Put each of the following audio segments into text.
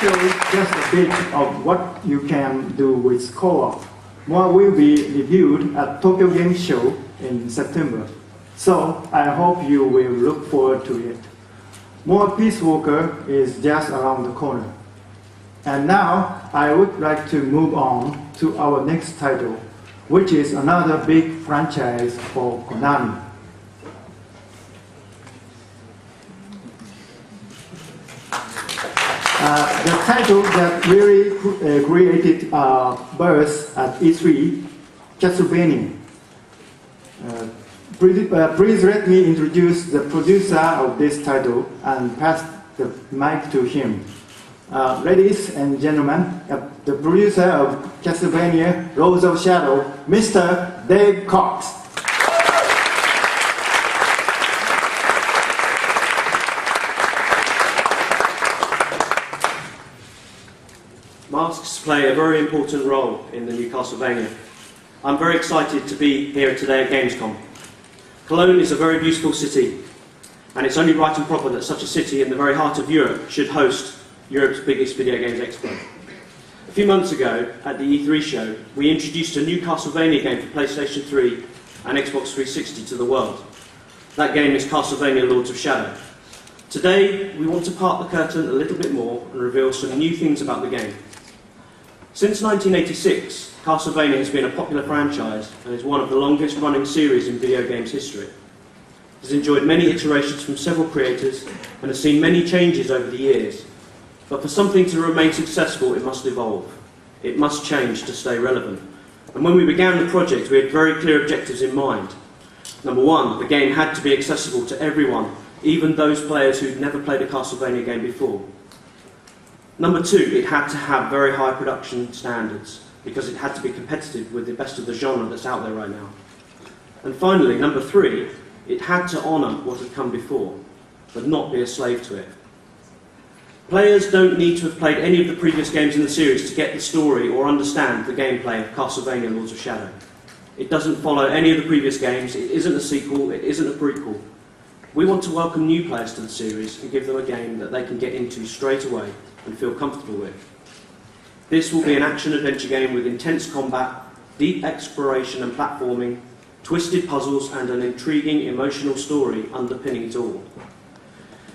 showed just a bit of what you can do with co-op. More will be reviewed at Tokyo Game Show in September. So I hope you will look forward to it. More Peace Walker is just around the corner. And now I would like to move on to our next title, which is another big franchise for Konami. The title that really created buzz at E3, Castlevania. Please let me introduce the producer of this title and pass the mic to him. Ladies and gentlemen, the producer of Castlevania Rose of Shadow, Mr. Dave Cox. Masks play a very important role in the new Castlevania. I'm very excited to be here today at Gamescom. Cologne is a very beautiful city, and it's only right and proper that such a city in the very heart of Europe should host Europe's biggest video games expo. A few months ago, at the E3 show, we introduced a new Castlevania game for PlayStation 3 and Xbox 360 to the world. That game is Castlevania Lords of Shadow. Today, we want to part the curtain a little bit more and reveal some new things about the game. Since 1986, Castlevania has been a popular franchise and is one of the longest running series in video games history. It has enjoyed many iterations from several creators and has seen many changes over the years. But for something to remain successful, it must evolve. It must change to stay relevant. And when we began the project, we had very clear objectives in mind. Number one, the game had to be accessible to everyone, even those players who'd never played a Castlevania game before. Number two, it had to have very high production standards, because it had to be competitive with the best of the genre that's out there right now. And finally, number three, it had to honour what had come before, but not be a slave to it. Players don't need to have played any of the previous games in the series to get the story or understand the gameplay of Castlevania Lords of Shadow. It doesn't follow any of the previous games, it isn't a sequel, it isn't a prequel. We want to welcome new players to the series and give them a game that they can get into straight away and feel comfortable with. This will be an action-adventure game with intense combat, deep exploration and platforming, twisted puzzles and an intriguing emotional story underpinning it all.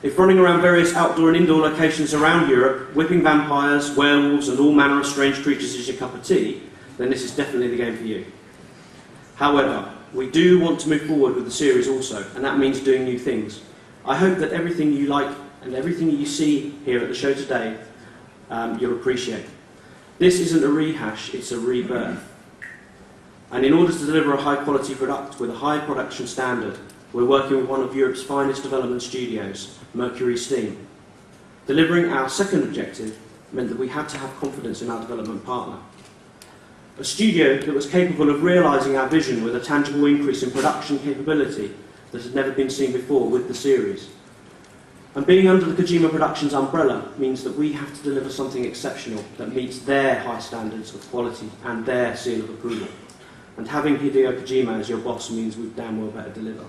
If running around various outdoor and indoor locations around Europe, whipping vampires, werewolves and all manner of strange creatures is your cup of tea, then this is definitely the game for you. However, we do want to move forward with the series also, and that means doing new things. I hope that everything you like and everything you see here at the show today, you'll appreciate. This isn't a rehash, it's a rebirth. And in order to deliver a high-quality product with a high production standard, we're working with one of Europe's finest development studios, Mercury Steam. Delivering our second objective meant that we had to have confidence in our development partner. A studio that was capable of realising our vision with a tangible increase in production capability that had never been seen before with the series. And being under the Kojima Productions umbrella means that we have to deliver something exceptional that meets their high standards of quality and their seal of approval. And having Hideo Kojima as your boss means we damn well better deliver.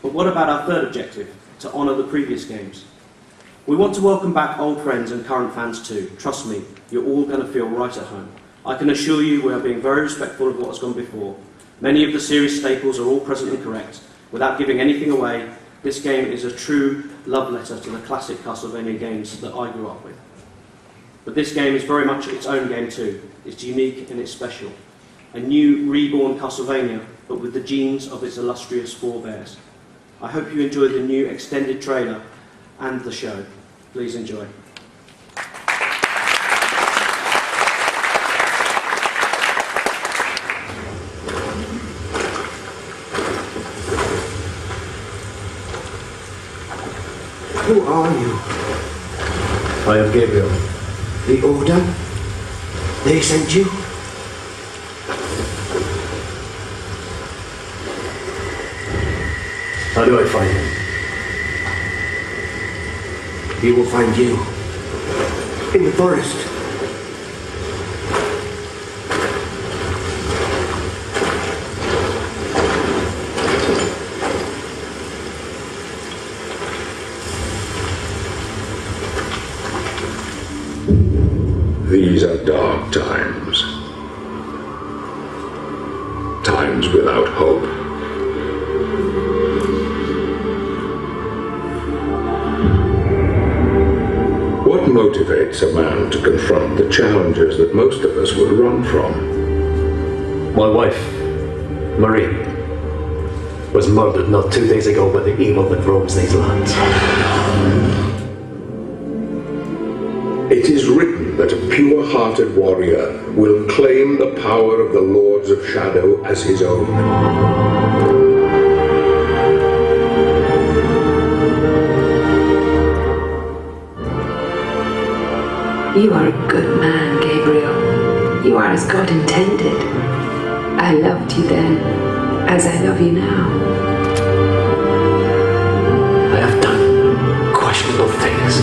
But what about our third objective? To honour the previous games. We want to welcome back old friends and current fans too. Trust me, you're all going to feel right at home. I can assure you we are being very respectful of what has gone before. Many of the series staples are all present and correct. Without giving anything away, this game is a true love letter to the classic Castlevania games that I grew up with. But this game is very much its own game too. It's unique and it's special. A new, reborn Castlevania, but with the genes of its illustrious forebears. I hope you enjoy the new extended trailer and the show. Please enjoy. Who are you? I am Gabriel. The Order? They sent you? How do I find him? He will find you. In the forest. These are dark times. Times without hope. What motivates a man to confront the challenges that most of us would run from? My wife, Marie, was murdered not 2 days ago by the evil that roams these lands. It is written that a pure-hearted warrior will claim the power of the Lords of Shadow as his own. You are a good man, Gabriel. You are as God intended. I loved you then, as I love you now. I have done questionable things.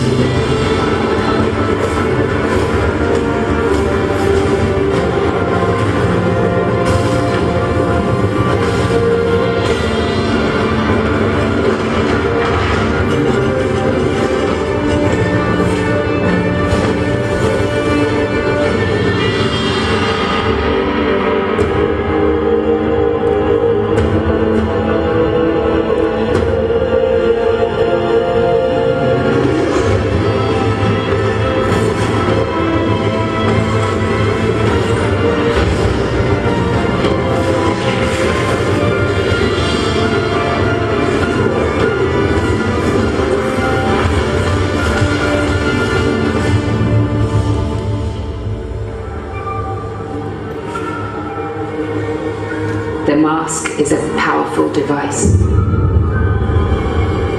The mask is a powerful device.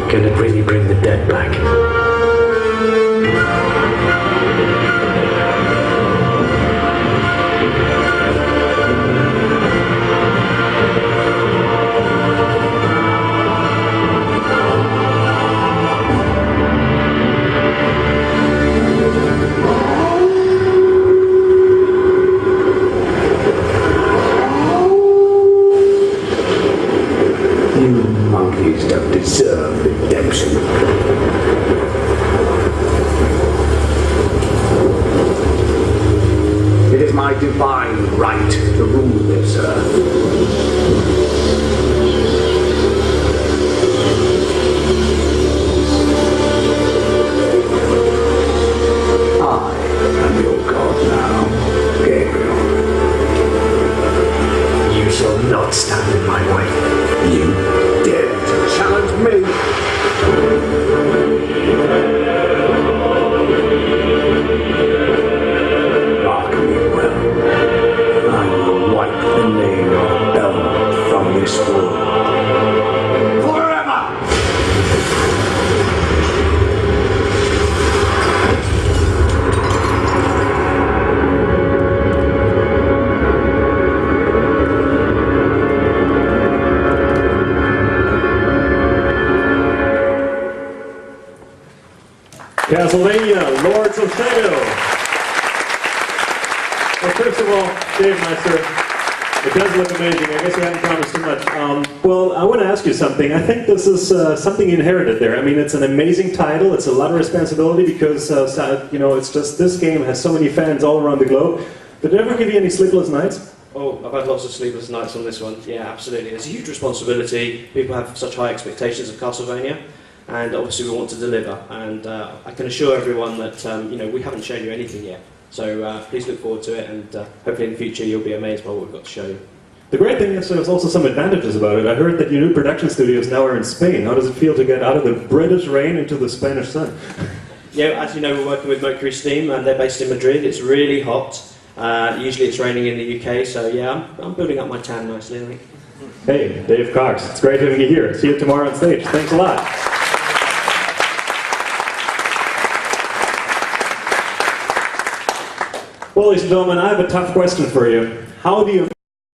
Can it really bring the dead back? Monkeys don't deserve redemption. It is my divine right to rule this earth. I am your god now, Gabriel. You shall not stand in my way. You dare to challenge me? Mark me well. I will wipe the name of Belmont from this world. Forever! Castlevania, Lords of Shadow. Well, first of all, Dave Meister, it does look amazing. I guess you haven't promised too much. Well, I want to ask you something. I think this is something you inherited there. I mean, it's an amazing title. It's a lot of responsibility because, you know, it's just this game has so many fans all around the globe. Did it ever give you any sleepless nights? Oh, I've had lots of sleepless nights on this one. Yeah, absolutely. It's a huge responsibility. People have such high expectations of Castlevania, and obviously we want to deliver. And I can assure everyone that you know, we haven't shown you anything yet. So please look forward to it, and hopefully in the future you'll be amazed by what we've got to show you. The great thing is there's also some advantages about it. I heard that your new production studios now are in Spain. How does it feel to get out of the British rain into the Spanish sun? Yeah, as you know, we're working with Mercury Steam, and they're based in Madrid. It's really hot. Usually it's raining in the UK, so yeah, I'm building up my tan nicely, I think. Hey, Dave Cox, it's great having you here. See you tomorrow on stage. Thanks a lot. Well, ladies and gentlemen, I have a tough question for you. How do you